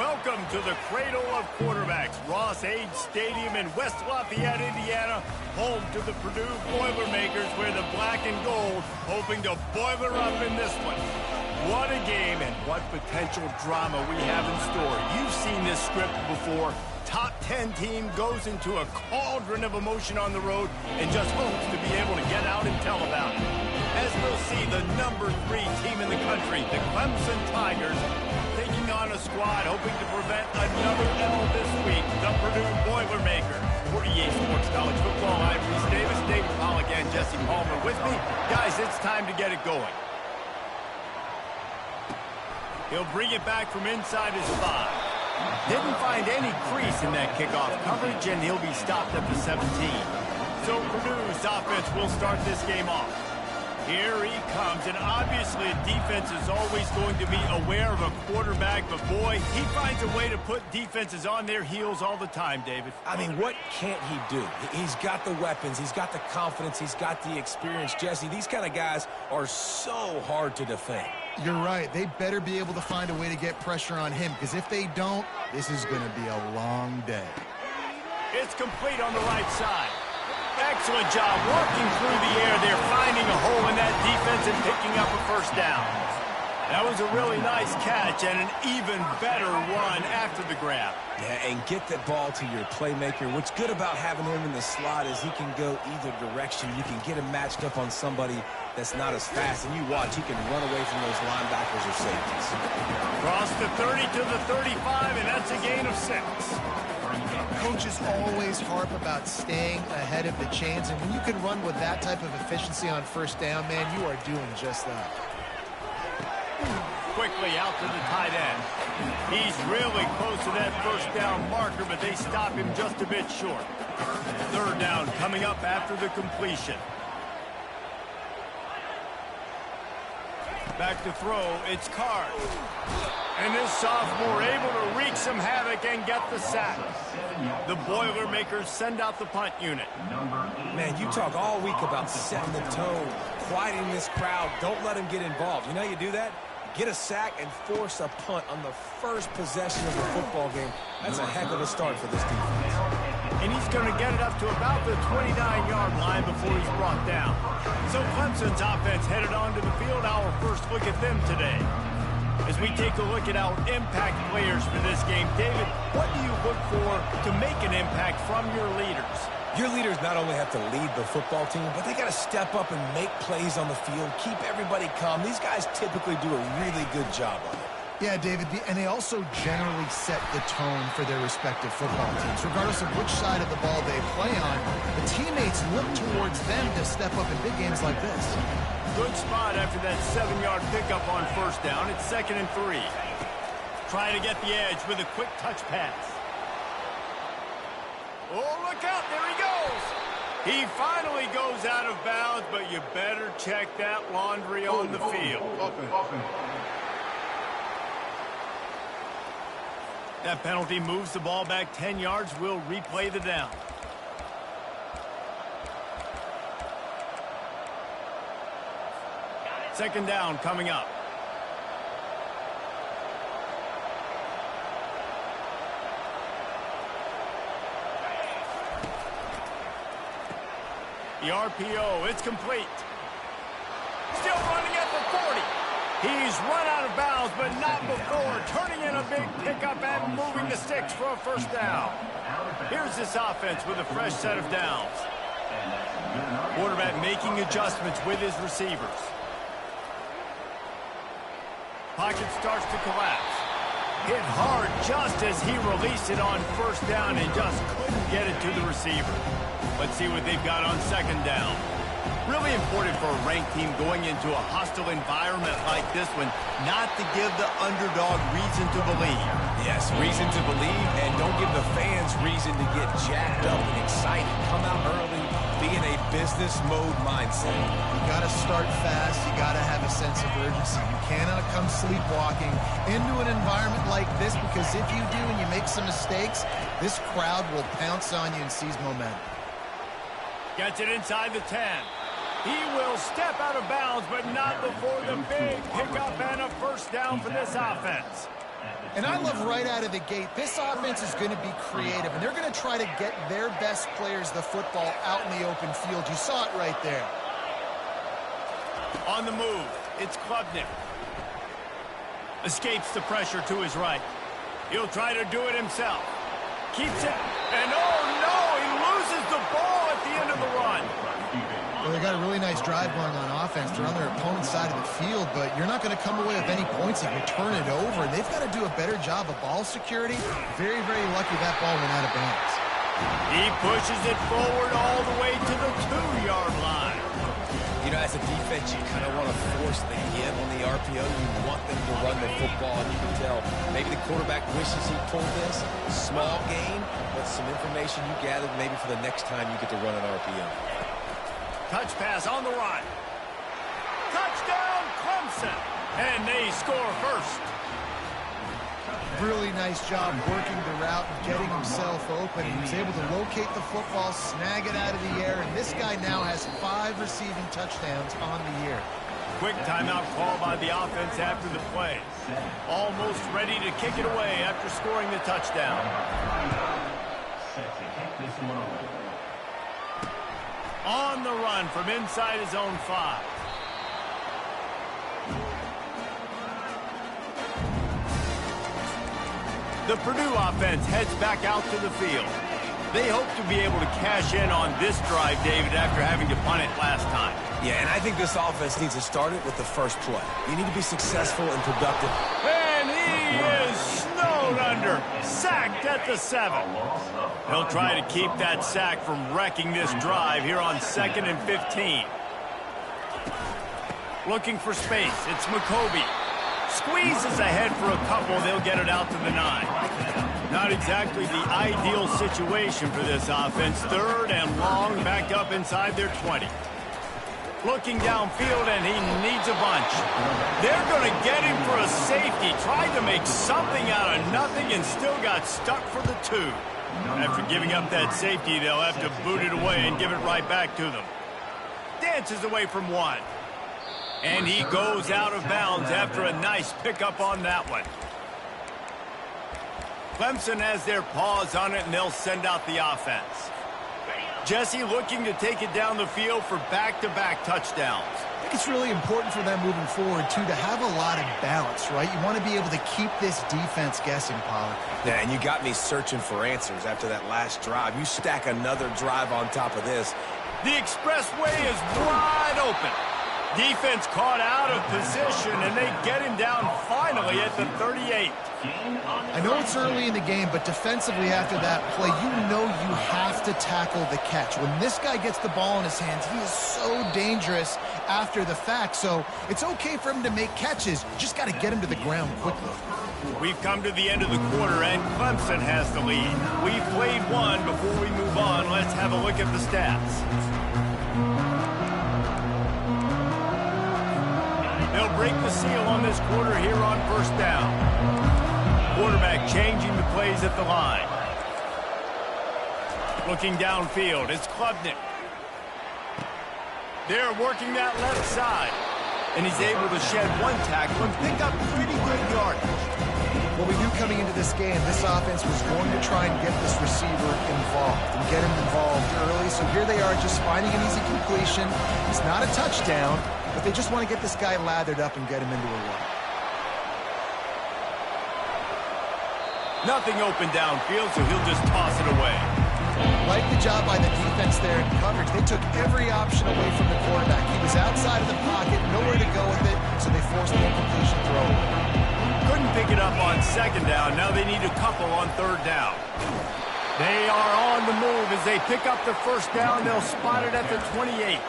Welcome to the cradle of quarterbacks, Ross Age Stadium in West Lafayette, Indiana, home to the Purdue Boilermakers, where the black and gold hoping to boiler up in this one. What a game and what potential drama we have in store. You've seen this script before. Top 10 team goes into a cauldron of emotion on the road and just hopes to be able to get out and tell about it. As we'll see, the #3 team in the country, the Clemson Tigers, taking on a squad hoping to prevent another L this week, the Purdue Boilermakers. 48 Sports College Football, I'm Reese Davis, David Pollack, and Jesse Palmer with me. Guys, it's time to get it going. He'll bring it back from inside his 5. Didn't find any crease in that kickoff coverage, and he'll be stopped at the 17. So Purdue's offense will start this game off. Here he comes, and obviously a defense is always going to be aware of a quarterback, but boy, he finds a way to put defenses on their heels all the time, David. I mean, what can't he do? He's got the weapons, he's got the confidence, he's got the experience. Jesse, these kind of guys are so hard to defend. You're right. They better be able to find a way to get pressure on him, because if they don't, this is going to be a long day. It's complete on the right side. Excellent job working through the air there, finding a hole in that defense and picking up a first down. That was a really nice catch and an even better run after the grab. Yeah, and get that ball to your playmaker. What's good about having him in the slot is he can go either direction. You can get him matched up on somebody that's not as fast, and you watch, he can run away from those linebackers or safeties. Cross the 30 to the 35, and that's a gain of 6. Coaches always harp about staying ahead of the chains, and when you can run with that type of efficiency on first down, man, you are doing just that. Quickly out to the tight end. He's really close to that first down marker, but they stop him just a bit short. Third down coming up after the completion. Back to throw, it's Card. And this sophomore able to wreak some havoc and get the sack. The Boilermakers send out the punt unit. Man, you talk all week about setting the tone, quieting this crowd. Don't let them get involved. You know how you do that? Get a sack and force a punt on the first possession of the football game. That's a heck of a start for this defense. And he's going to get it up to about the 29-yard line before he's brought down. So Clemson's offense headed onto the field. Our first look at them today. As we take a look at our impact players for this game, David, what do you look for to make an impact from your leaders? Your leaders not only have to lead the football team, but they got to step up and make plays on the field, keep everybody calm. These guys typically do a really good job of it. Yeah, David, and they also generally set the tone for their respective football teams. Regardless of which side of the ball they play on, the teammates look towards them to step up in big games like this. Good spot after that 7-yard pickup on first down. It's 2nd and 3. Trying to get the edge with a quick touch pass. Oh, look out, there he goes. He finally goes out of bounds, but you better check that laundry on the field. That penalty moves the ball back 10 yards. We'll replay the down. Second down coming up. The RPO, it's complete. Still running at the 40. He's run out of bounds, but not before turning in a big pickup and moving the sticks for a first down. Here's this offense with a fresh set of downs. Quarterback making adjustments with his receivers. Pocket starts to collapse. Hit hard just as he released it on first down and just couldn't get it to the receiver. Let's see what they've got on second down. Really important for a ranked team going into a hostile environment like this one, not to give the underdog reason to believe. Yes, reason to believe, and don't give the fans reason to get jacked up and excited. Come out early, be in a business mode mindset. You got to start fast. You got to have a sense of urgency. You cannot come sleepwalking into an environment like this, because if you do and you make some mistakes, this crowd will pounce on you and seize momentum. Gets it inside the 10. He will step out of bounds, but not before the big pickup and a first down for this offense. And I love right out of the gate, this offense is going to be creative, and they're going to try to get their best players the football out in the open field. You saw it right there. On the move, it's Klubnik. Escapes the pressure to his right. He'll try to do it himself. Keeps it, and oh no, he loses the ball at the end of the run. Well, they got a really nice drive going on offense. They're on their opponent's side of the field, but you're not going to come away with any points if you turn it over. And they've got to do a better job of ball security. Very, very lucky that ball went out of bounds. He pushes it forward all the way to the 2-yard line. You know, as a defense, you kind of want to force the give on the RPO. You want them to run the football, and you can tell maybe the quarterback wishes he pulled this. Small gain, but some information you gathered maybe for the next time you get to run an RPO. Touch pass on the run. Touchdown, Clemson. And they score first. Really nice job working the route and getting himself open. He was able to locate the football, snag it out of the air, and this guy now has 5 receiving touchdowns on the year. Quick timeout call by the offense after the play. Almost ready to kick it away after scoring the touchdown. On the run from inside his own 5. The Purdue offense heads back out to the field. They hope to be able to cash in on this drive, David, after having to punt it last time. Yeah, and I think this offense needs to start it with the first play. You need to be successful and productive. And he is snowed under, sacked at the 7. He'll try to keep that sack from wrecking this drive here on 2nd and 15. Looking for space, it's McCoby. Squeezes ahead for a couple, they'll get it out to the 9. Not exactly the ideal situation for this offense. 3rd and long, back up inside their 20. Looking downfield, and he needs a bunch. They're going to get him for a safety. Tried to make something out of nothing and still got stuck for the 2. After giving up that safety, they'll have to boot it away and give it right back to them. Dances away from 1. And he goes out of bounds after a nice pickup on that one. Clemson has their paws on it, and they'll send out the offense. Jesse looking to take it down the field for back-to-back touchdowns. I think it's really important for them moving forward, too, to have a lot of balance, right? You want to be able to keep this defense guessing, Pollard. Yeah, and you got me searching for answers after that last drive. You stack another drive on top of this. The expressway is wide open. Defense caught out of position, and they get him down finally at the 38. I know it's early in the game, but defensively after that play, you know you have to tackle the catch. When this guy gets the ball in his hands, he is so dangerous after the fact. So it's okay for him to make catches. You just got to get him to the ground quickly. We've come to the end of the quarter, and Clemson has the lead. We've played one. Before we move on, let's have a look at the stats. They'll break the seal on this quarter here on 1st down. Quarterback changing the plays at the line. Looking downfield, it's Klubnik. They're working that left side. And he's able to shed 1 tackle and pick up pretty good yardage. What we knew coming into this game, this offense was going to try and get this receiver involved and get him involved early. So here they are just finding an easy completion. It's not a touchdown, but they just want to get this guy lathered up and get him into a run. Nothing open downfield, so he'll just toss it away. Like the job by the defense there in coverage. They took every option away from the quarterback. He was outside of the pocket, nowhere to go with it, so they forced the incompletion throw. Couldn't pick it up on 2nd down. Now they need a couple on 3rd down. They are on the move as they pick up the 1st down. They'll spot it at the 28.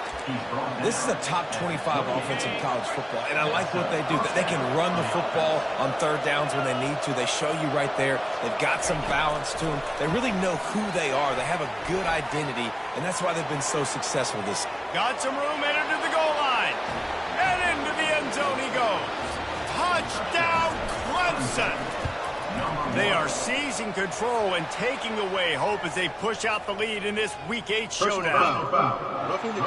This is a top 25 offense in college football, and I like what they do. They can run the football on 3rd downs when they need to. They show you right there. They've got some balance to them. They really know who they are. They have a good identity, and that's why they've been so successful this season. Got some room, headed to the goal line. And into the end zone he goes. Touchdown, Clemson! They are seizing control and taking away hope as they push out the lead in this Week 8 showdown.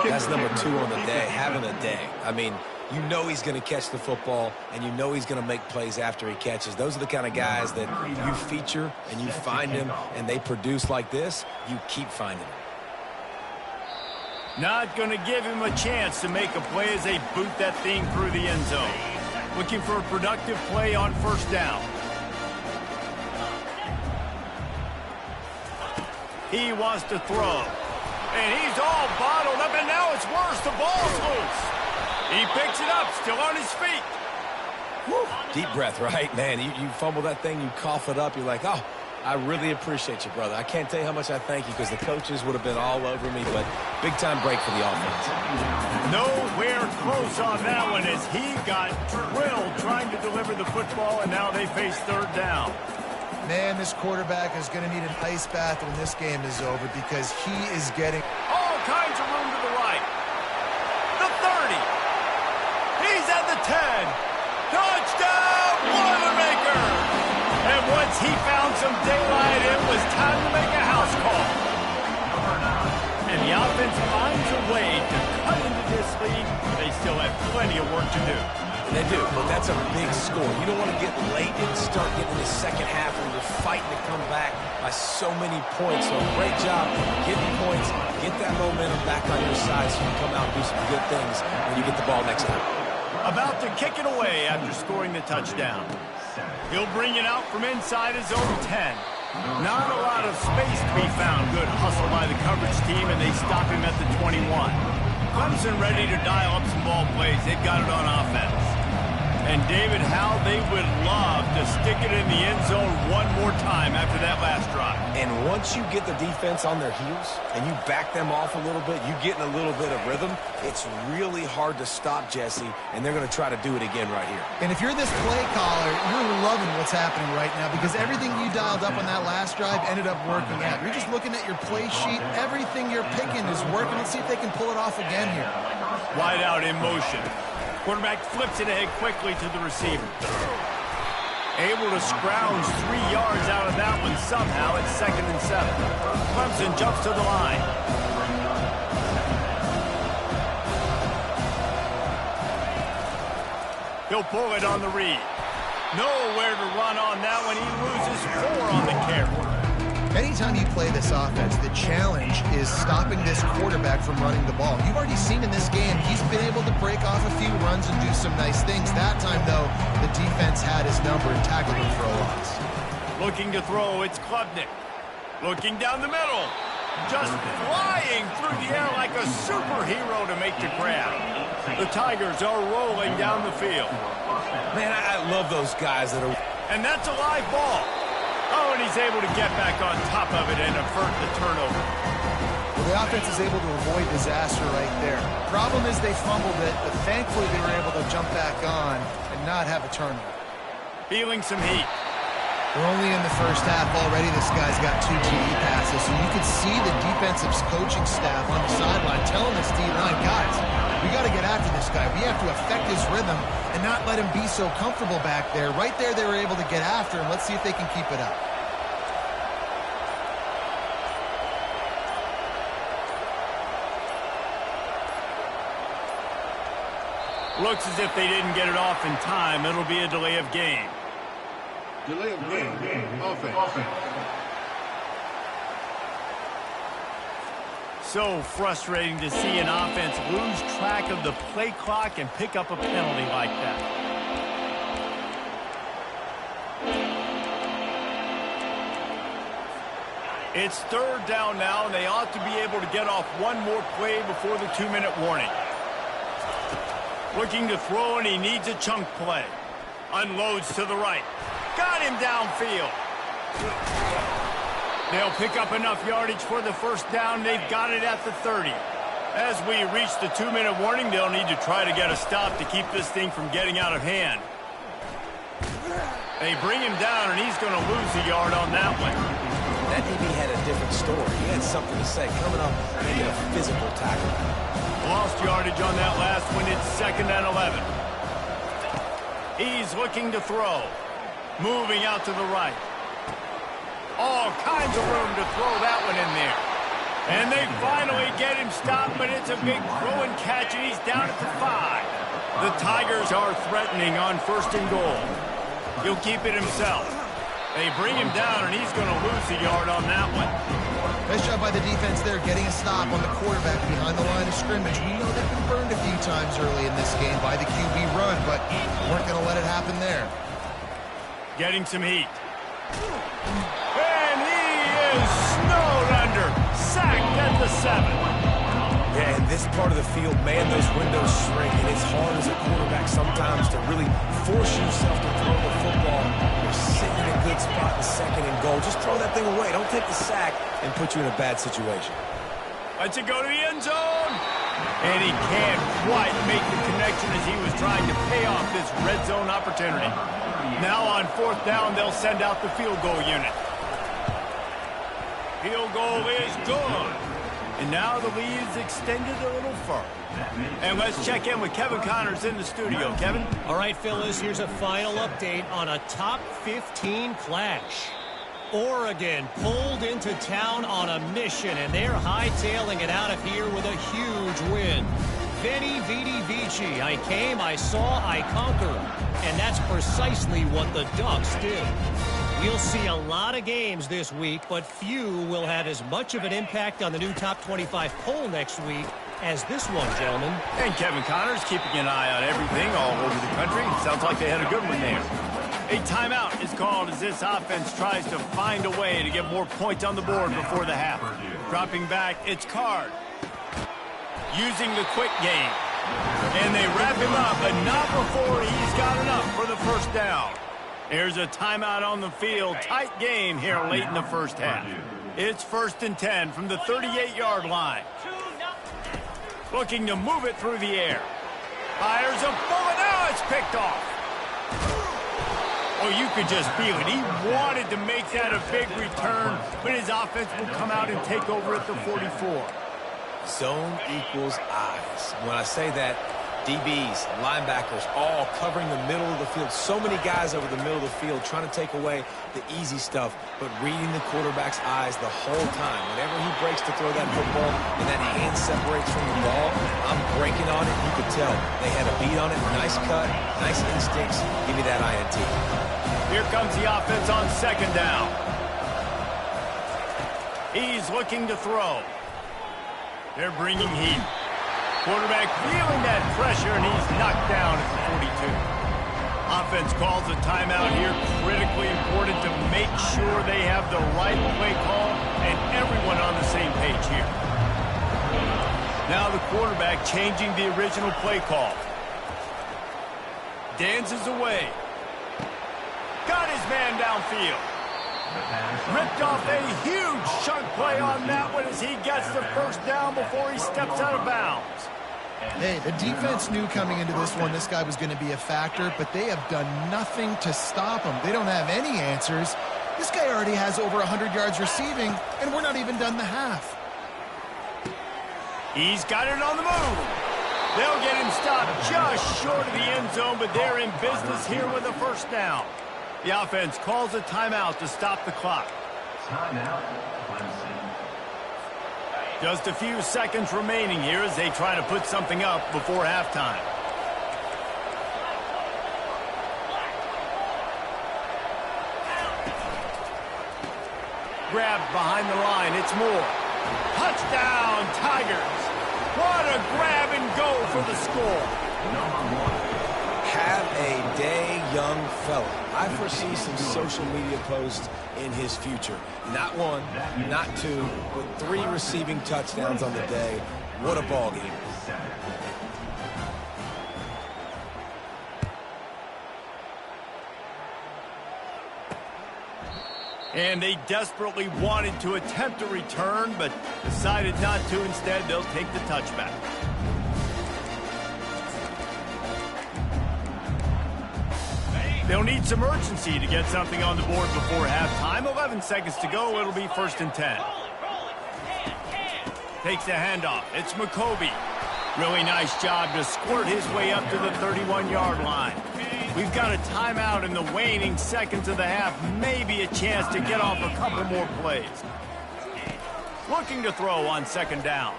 That's number 2 on the day, having a day. I mean, You know he's going to catch the football, and you know he's going to make plays after he catches. Those are the kind of guys that you feature and you find them, and they produce like this. You keep finding them. Not going to give him a chance to make a play as they boot that thing through the end zone. Looking for a productive play on first down. He wants to throw. And he's all bottled up, and now it's worse. The ball's loose. He picks it up, still on his feet. Whew. Deep breath, right? Man, you fumble that thing, you cough it up, you're like, oh, I really appreciate you, brother. I can't tell you how much I thank you because the coaches would have been all over me, but big-time break for the offense. Nowhere close on that one as he got drilled trying to deliver the football, and now they face third down. Man, this quarterback is going to need an ice bath when this game is over because he is getting all kinds of room to the right. The 30. He's at the 10. Touchdown, Boilermakers! And once he found some daylight, it was time to make a house call. And the offense finds a way to cut into this lead. They still have plenty of work to do. They do, but that's a big score. You don't want to get late and start getting the second half where you're fighting to come back by so many points. So great job getting points, get that momentum back on your side so you can come out and do some good things when you get the ball next time. About to kick it away after scoring the touchdown. He'll bring it out from inside his own 10. Not a lot of space to be found. Good hustle by the coverage team, and they stop him at the 21. Clemson ready to dial up some ball plays. They've got it on offense. And David, how they would love to stick it in the end zone one more time after that last drive. And once you get the defense on their heels and you back them off a little bit, you get in a little bit of rhythm, it's really hard to stop Jesse, and they're going to try to do it again right here. And if you're this play caller, you're loving what's happening right now because everything you dialed up on that last drive ended up working out. You're just looking at your play sheet. Everything you're picking is working. Let's see if they can pull it off again here. Wide out in motion. Quarterback flips it ahead quickly to the receiver. Able to scrounge 3 yards out of that one somehow at 2nd and 7. Clemson jumps to the line. He'll pull it on the read. Nowhere to run on that one. He loses 4 on the carry. Anytime you play this offense, the challenge is stopping this quarterback from running the ball. You've already seen in this game, he's been able to break off a few runs and do some nice things. That time, though, the defense had his number and tackled him for a loss. Looking to throw, it's Klubnik. Looking down the middle. Just flying through the air like a superhero to make the grab. The Tigers are rolling down the field. Man, I love those guys that are... And that's a live ball. Oh, and he's able to get back on top of it and avert the turnover. Well, the offense is able to avoid disaster right there. Problem is they fumbled it, but thankfully they were able to jump back on and not have a turnover. Feeling some heat. We're only in the first half already. This guy's got 2 TD passes, so you can see the defensive coaching staff on the sideline telling this D-line, guys, we got to get after this guy. We have to affect his rhythm and not let him be so comfortable back there. Right there, they were able to get after him. Let's see if they can keep it up. Looks as if they didn't get it off in time. It'll be a delay of game. Delay of game. Offense. So frustrating to see an offense lose track of the play clock and pick up a penalty like that. It's third down now, and they ought to be able to get off one more play before the 2-minute warning. Looking to throw, and he needs a chunk play. Unloads to the right. Got him downfield. They'll pick up enough yardage for the first down. They've got it at the 30. As we reach the 2-minute warning, they'll need to try to get a stop to keep this thing from getting out of hand. They bring him down, and he's going to lose a yard on that one. That DB had a different story. He had something to say, coming up making a physical tackle. Lost yardage on that last one. It's 2nd and 11. He's looking to throw. Moving out to the right. All kinds of room to throw that one in there. And they finally get him stopped, but it's a big throw and catch, and he's down at the 5. The Tigers are threatening on 1st and goal. He'll keep it himself. They bring him down, and he's going to lose a yard on that one. Nice job by the defense there, getting a stop on the quarterback behind the line of scrimmage. We know they've been burned a few times early in this game by the QB run, but weren't going to let it happen there. Getting some heat. And he is snowed under. Sacked at the 7. Yeah, in this part of the field, man, those windows shrink, and it's hard as a quarterback sometimes to really force yourself to throw the football. You're sitting in a good spot in 2nd and goal. Just throw that thing away. Don't take the sack and put you in a bad situation. Lets it go to the end zone. And he can't quite make the connection as he was trying to pay off this red zone opportunity. Now on 4th down, they'll send out the field goal unit. Field goal is good. And now the lead is extended a little further. And let's check in with Kevin Connors in the studio. Kevin? All right, fellas, here's a final update on a top 15 clash. Oregon pulled into town on a mission, and they're hightailing it out of here with a huge win. Veni, vidi, vici. I came, I saw, I conquered. And that's precisely what the Ducks did. We'll see a lot of games this week, but few will have as much of an impact on the new top 25 poll next week as this one, gentlemen. And Kevin Connors keeping an eye on everything all over the country. Sounds like they had a good one there. A timeout is called as this offense tries to find a way to get more points on the board before the half. Dropping back, it's Card. Using the quick game. And they wrap him up, but not before he's got enough for the 1st down. Here's a timeout on the field. Tight game here late in the 1st half. It's 1st and 10 from the 38-yard line. Looking to move it through the air. Fires a bullet. Now it's picked off. Oh, you could just feel it. He wanted to make that a big return, but his offense will come out and take over at the 44. Zone equals eyes. When I say that, DBs, linebackers, all covering the middle of the field. So many guys over the middle of the field trying to take away the easy stuff, but reading the quarterback's eyes the whole time. Whenever he breaks to throw that football and that hand separates from the ball, I'm breaking on it. You could tell they had a beat on it. Nice cut, nice instincts. Give me that INT. Here comes the offense on 2nd down. He's looking to throw. They're bringing heat. Quarterback feeling that pressure, and he's knocked down at the 42. Offense calls a timeout here. Critically important to make sure they have the right play call and everyone on the same page here. Now the quarterback changing the original play call. Dances away. Got his man downfield. Ripped off a huge chunk play on that one as he gets the 1st down before he steps out of bounds. Hey, the defense knew coming into this one this guy was going to be a factor, but they have done nothing to stop him. They don't have any answers. This guy already has over 100 yards receiving, and we're not even done the half. He's got it on the move. They'll get him stopped just short of the end zone, but they're in business here with a 1st down. The offense calls a timeout to stop the clock. Just a few seconds remaining here as they try to put something up before halftime. Grabbed behind the line. It's Moore. Touchdown, Tigers. What a grab and go for the score. Have a day, young fella. I foresee some social media posts in his future. Not one, not two, but 3 receiving touchdowns on the day. What a ball game. And they desperately wanted to attempt a return, but decided not to. Instead, they'll take the touchback. They'll need some urgency to get something on the board before halftime. 11 seconds to go. It'll be 1st and 10. Takes the handoff. It's McCoby. Really nice job to squirt his way up to the 31-yard line. We've got a timeout in the waning seconds of the half. Maybe a chance to get off a couple more plays. Looking to throw on 2nd down.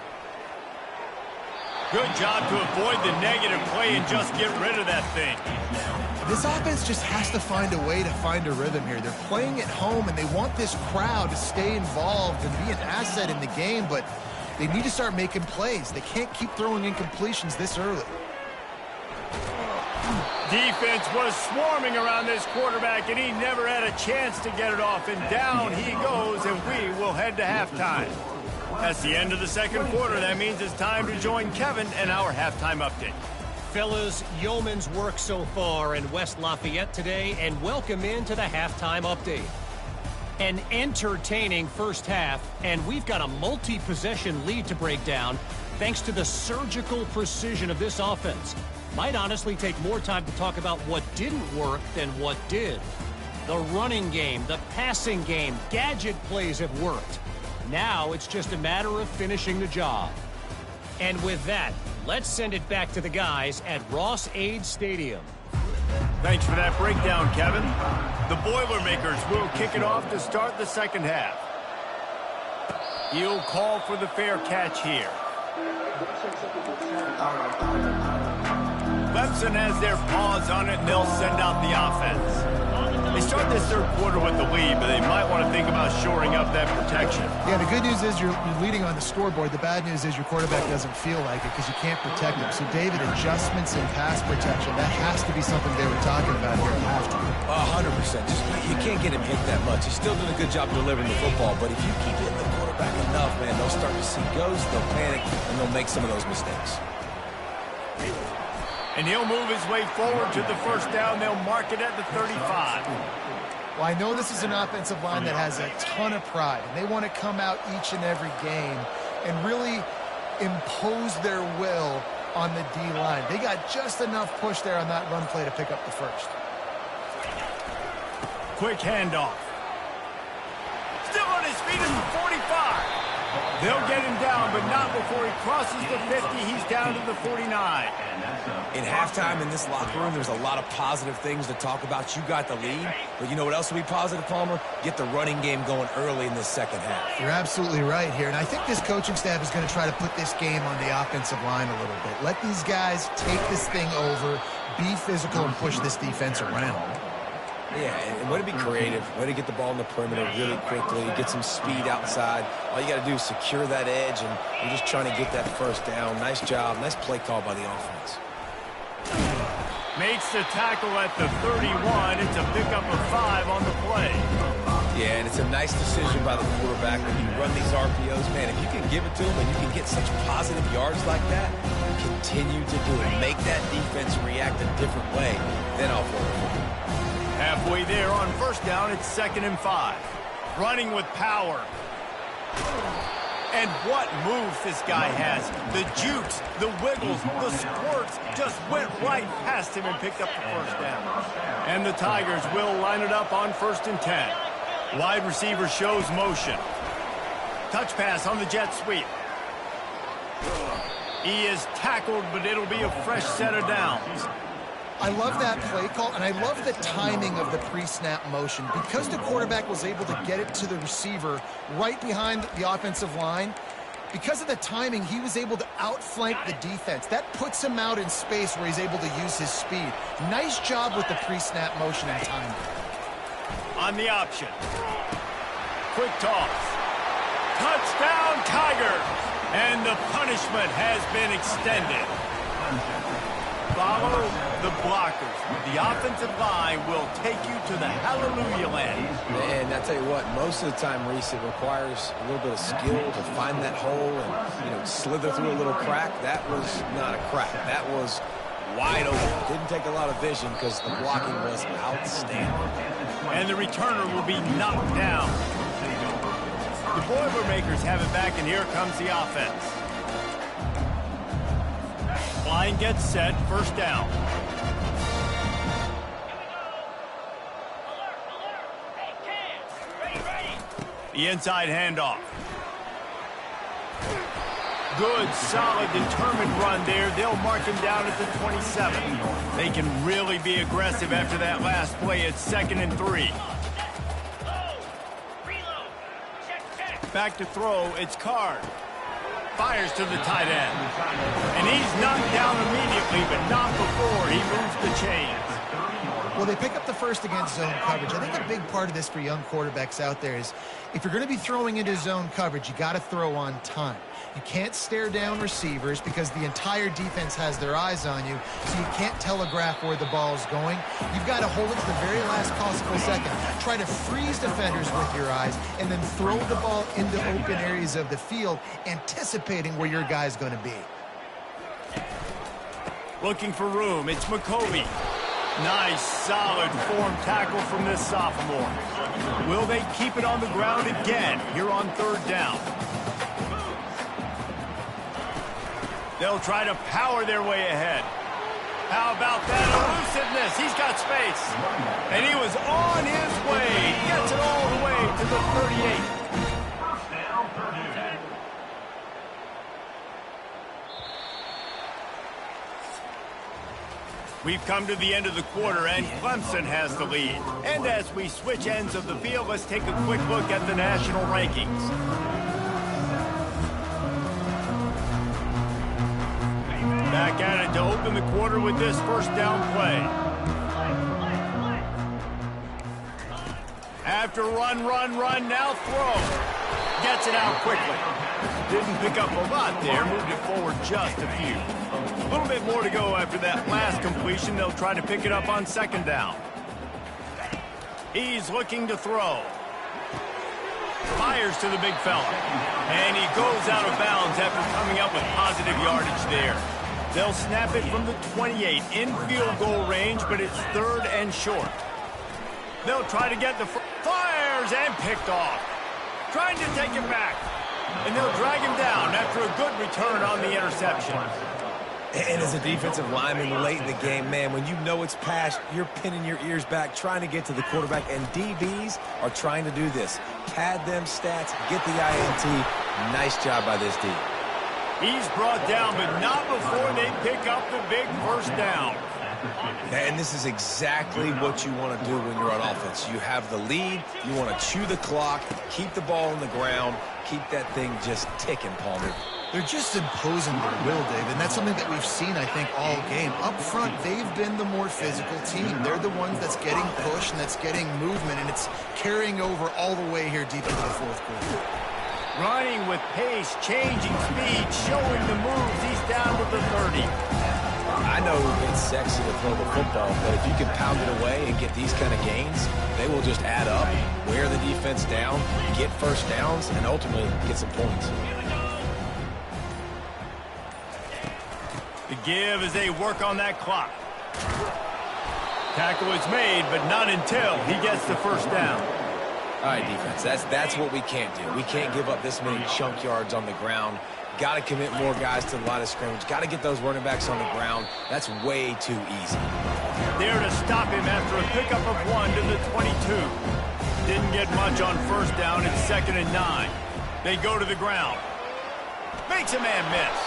Good job to avoid the negative play and just get rid of that thing. This offense just has to find a way to find a rhythm here. They're playing at home, and they want this crowd to stay involved and be an asset in the game, but they need to start making plays. They can't keep throwing incompletions this early. Defense was swarming around this quarterback, and he never had a chance to get it off. And down he goes, and we will head to halftime. That's the end of the second quarter. That means it's time to join Kevin and our halftime update. Fellas, yeoman's work so far in West Lafayette today, and welcome into the halftime update. An entertaining first half, and we've got a multi-possession lead to break down thanks to the surgical precision of this offense. Might honestly take more time to talk about what didn't work than what did. The running game, the passing game, gadget plays have worked. Now it's just a matter of finishing the job. And with that, let's send it back to the guys at Ross-Ade Stadium. Thanks for that breakdown, Kevin. The Boilermakers will kick it off to start the second half. He'll call for the fair catch here. Clemson has their paws on it, and they'll send out the offense. They start this third quarter with the lead, but they might want to think about shoring up that protection. Yeah, the good news is you're leading on the scoreboard. The bad news is your quarterback doesn't feel like it because you can't protect him. So, David, adjustments in pass protection, that has to be something they were talking about here at halftime. 100%. You can't get him hit that much. He's still doing a good job delivering the football, but if you keep hitting the quarterback enough, man, they'll start to see ghosts, they'll panic, and they'll make some of those mistakes. And he'll move his way forward to the first down. They'll mark it at the 35. Well, I know this is an offensive line that has a ton of pride, and they want to come out each and every game and really impose their will on the D-line. They got just enough push there on that run play to pick up the first. Quick handoff. Still on his feet at the 45. They'll get him down, but not before he crosses the 50. He's down to the 49. In halftime in this locker room, there's a lot of positive things to talk about. You got the lead, but you know what else will be positive, Palmer? Get the running game going early in this second half. You're absolutely right here, and I think this coaching staff is going to try to put this game on the offensive line a little bit. Let these guys take this thing over, be physical, and push this defense around. Yeah, and way to be creative, way to get the ball in the perimeter really quickly, get some speed outside. All you got to do is secure that edge, and you're just trying to get that first down. Nice job, nice play call by the offense. Makes the tackle at the 31. It's a pickup of 5 on the play. Yeah, and it's a nice decision by the quarterback when you run these RPOs. Man, if you can give it to him and you can get such positive yards like that, continue to do it. Make that defense react a different way. Then I'll forward. Halfway there on first down, it's 2nd and 5. Running with power. And what moves this guy has. The jukes, the wiggles, the squirts just went right past him and picked up the first down. And the Tigers will line it up on 1st and 10. Wide receiver shows motion. Touch pass on the jet sweep. He is tackled, but it'll be a fresh set of downs. I love that play call, and I love the timing of the pre-snap motion. Because the quarterback was able to get it to the receiver right behind the offensive line, because of the timing, he was able to outflank the defense. That puts him out in space where he's able to use his speed. Nice job with the pre-snap motion and timing. On the option. Quick toss. Touchdown, Tigers! And the punishment has been extended. Follow the blockers. The offensive line will take you to the hallelujah land. And I tell you what, most of the time, Reese, it requires a little bit of skill to find that hole and, slither through a little crack. That was not a crack. That was wide open. Didn't take a lot of vision because the blocking was outstanding. And the returner will be knocked down. The Boilermakers have it back, and here comes the offense. Line gets set, first down. The inside handoff. Good, solid, determined run there. They'll mark him down at the 27. They can really be aggressive after that last play. It's 2nd and 3. Back to throw, it's Card. Fires to the tight end. And he's knocked down immediately, but not before he moves the chains. Well, they pick up the first against zone coverage. I think a big part of this for young quarterbacks out there is if you're going to be throwing into zone coverage, you got to throw on time. You can't stare down receivers because the entire defense has their eyes on you, so you can't telegraph where the ball's going. You've got to hold it to the very last possible second. Try to freeze defenders with your eyes and then throw the ball into open areas of the field, anticipating where your guy's going to be. Looking for room, it's McCovey. Nice, solid form tackle from this sophomore. Will they keep it on the ground again here on third down? They'll try to power their way ahead. How about that elusiveness? He's got space. And he was on his way. He gets it all the way to the 38. We've come to the end of the quarter, and Clemson has the lead. And as we switch ends of the field, let's take a quick look at the national rankings. Back at it to open the quarter with this first down play. After run, now throw. Gets it out quickly. Didn't pick up a lot there, moved it forward just a few. A little bit more to go after that last completion. They'll try to pick it up on second down. He's looking to throw. Fires to the big fella. And he goes out of bounds after coming up with positive yardage there. They'll snap it from the 28 in field goal range, but it's third and short. They'll try to get the fires and picked off. Trying to take it back. And they'll drag him down after a good return on the interception. And as a defensive lineman late in the game, man, when you know it's past, you're pinning your ears back, trying to get to the quarterback, and DBs are trying to do this. Pad them stats, get the INT. Nice job by this D. He's brought down, but not before they pick up the big first down. And this is exactly what you want to do when you're on offense. You have the lead, you want to chew the clock, keep the ball on the ground, keep that thing just ticking, Palmer. They're just imposing their will, Dave, and that's something that we've seen, I think, all game. Up front, they've been the more physical team. They're the ones that's getting pushed and that's getting movement, and it's carrying over all the way here deep into the fourth quarter. Running with pace, changing speed, showing the moves. He's down to the 30. I know it's sexy to throw the football, but if you can pound it away and get these kind of gains, they will just add up, wear the defense down, get first downs, and ultimately get some points. The give as they work on that clock. Tackle is made, but not until he gets the first down. All right, defense, that's what we can't do. We can't give up this many chunk yards on the ground. Got to commit more guys to the line of scrimmage. Got to get those running backs on the ground. That's way too easy. There to stop him after a pickup of 1 to the 22. Didn't get much on first down. It's 2nd and 9. They go to the ground. Makes a man miss.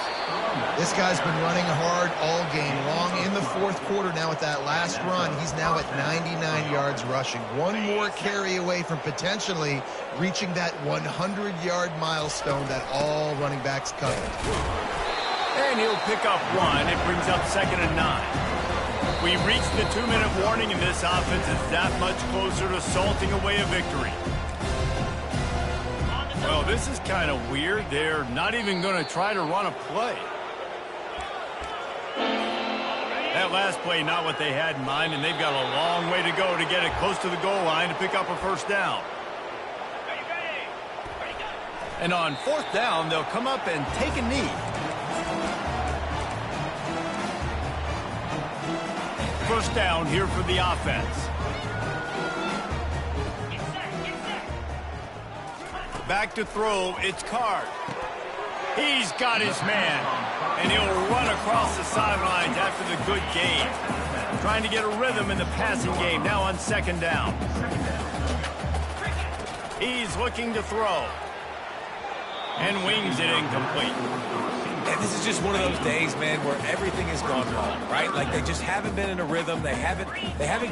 This guy's been running hard all game long. In the fourth quarter now with that last run, he's now at 99 yards rushing. One more carry away from potentially reaching that 100-yard milestone that all running backs covet. And he'll pick up 1. It brings up 2nd and 9. We reached the 2-minute warning, and this offense is that much closer to salting away a victory. Well, this is kind of weird. They're not even going to try to run a play. That last play, not what they had in mind, and they've got a long way to go to get it close to the goal line to pick up a first down. And on fourth down, they'll come up and take a knee. First down here for the offense. Back to throw, it's Card. He's got his man, and he'll run across the sidelines after the good gain. Trying to get a rhythm in the passing game, now on 2nd down. He's looking to throw. And wings it incomplete. And this is just one of those days, man, where everything has gone wrong, right? Like they just haven't been in a rhythm. They haven't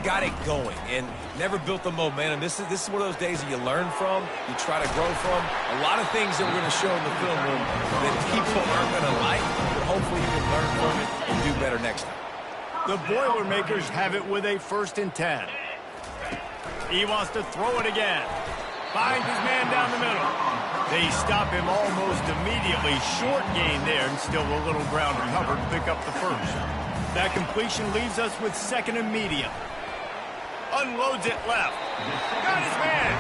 got it going and never built the momentum. This is one of those days that you learn from, you try to grow from. A lot of things that we're going to show in the film room that people aren't going to like, hopefully he can learn from it and do better next time. The Boilermakers have it with a 1st and 10. He wants to throw it again. Finds his man down the middle. They stop him almost immediately. Short gain there, and still a little ground covered to pick up the first. That completion leaves us with 2nd and medium. Unloads it left. Got his man.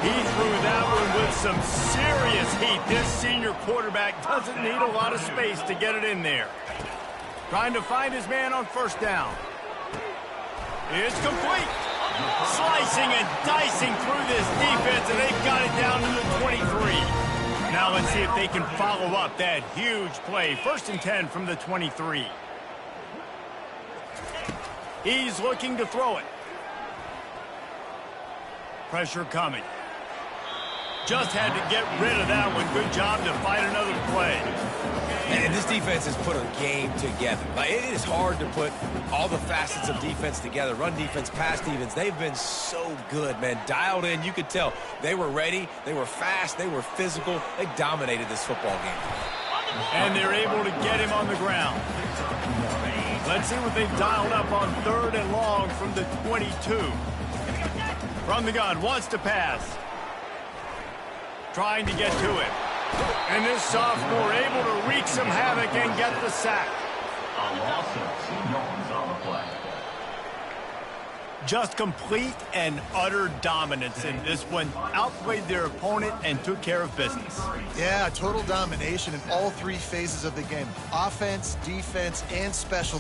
He threw that one with some serious heat. This senior quarterback doesn't need a lot of space to get it in there. Trying to find his man on 1st down. It's complete. Slicing and dicing through this defense, and they've got it down to the 23. Now let's see if they can follow up that huge play. 1st and 10 from the 23. He's looking to throw it. Pressure coming. Just had to get rid of that one. Good job to find another play. And this defense has put a game together. Like, it is hard to put all the facets of defense together. Run defense, pass defense. They've been so good, man. Dialed in. You could tell they were ready. They were fast. They were physical. They dominated this football game. And they're able to get him on the ground. Let's see what they've dialed up on 3rd and long from the 22. From the gun, wants to pass. Trying to get to it. And this sophomore able to wreak some havoc and get the sack. A loss of 2 yards on the play. Just complete and utter dominance in this one. Outplayed their opponent and took care of business. Yeah, total domination in all 3 phases of the game. Offense, defense, and special